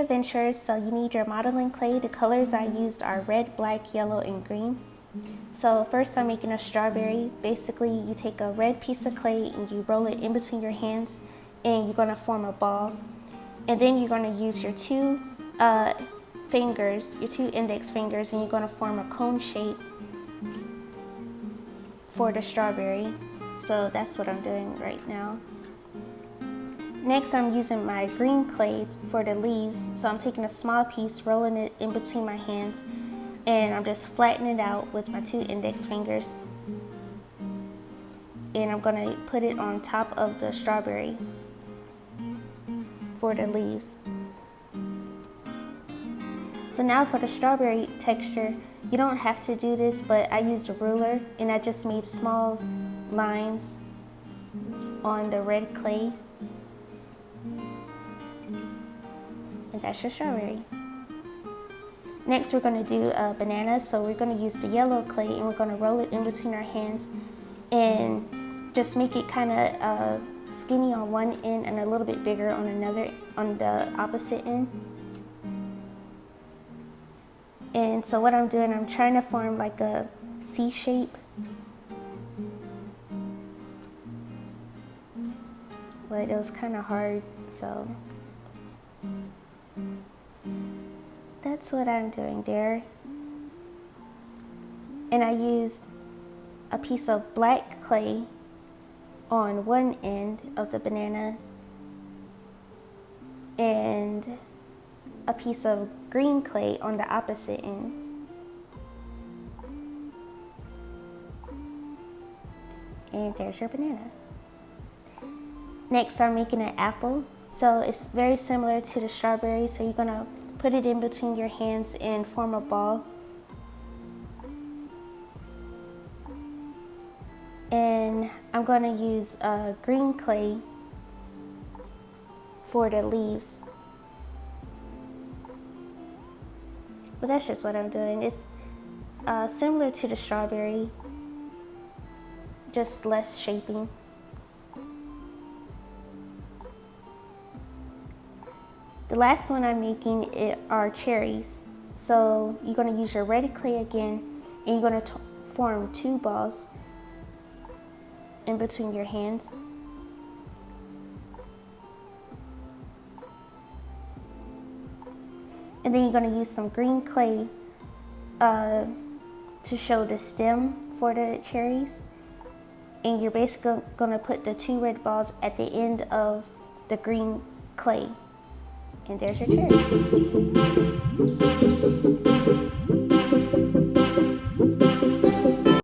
adventures, so you need your modeling clay. The colors I used are red, black, yellow, and green. So first I'm making a strawberry. Basically, you take a red piece of clay and you roll it in between your hands and you're gonna form a ball. And then you're gonna use your two fingers, your two index fingers, and you're gonna form a cone shape for the strawberry. So that's what I'm doing right now. Next, I'm using my green clay for the leaves. So I'm taking a small piece, rolling it in between my hands, and I'm just flattening it out with my two index fingers. And I'm gonna put it on top of the strawberry for the leaves. So now for the strawberry texture, you don't have to do this, but I used a ruler and I just made small lines on the red clay. And that's your strawberry. Next, we're gonna do a banana. So we're gonna use the yellow clay and we're gonna roll it in between our hands and just make it kind of skinny on one end and a little bit bigger on the opposite end. And so what I'm doing, I'm trying to form like a C shape. But it was kind of hard, so that's what I'm doing there. And I used a piece of black clay on one end of the banana and a piece of green clay on the opposite end. And there's your banana. Next, I'm making an apple. So it's very similar to the strawberry. So you're gonna put it in between your hands and form a ball. And I'm gonna use green clay for the leaves. But that's just what I'm doing. It's similar to the strawberry, just less shaping. The last one I'm making are cherries. So you're gonna use your red clay again, and you're gonna form two balls in between your hands. And then you're gonna use some green clay to show the stem for the cherries. And you're basically gonna put the two red balls at the end of the green clay. And there's your cherries.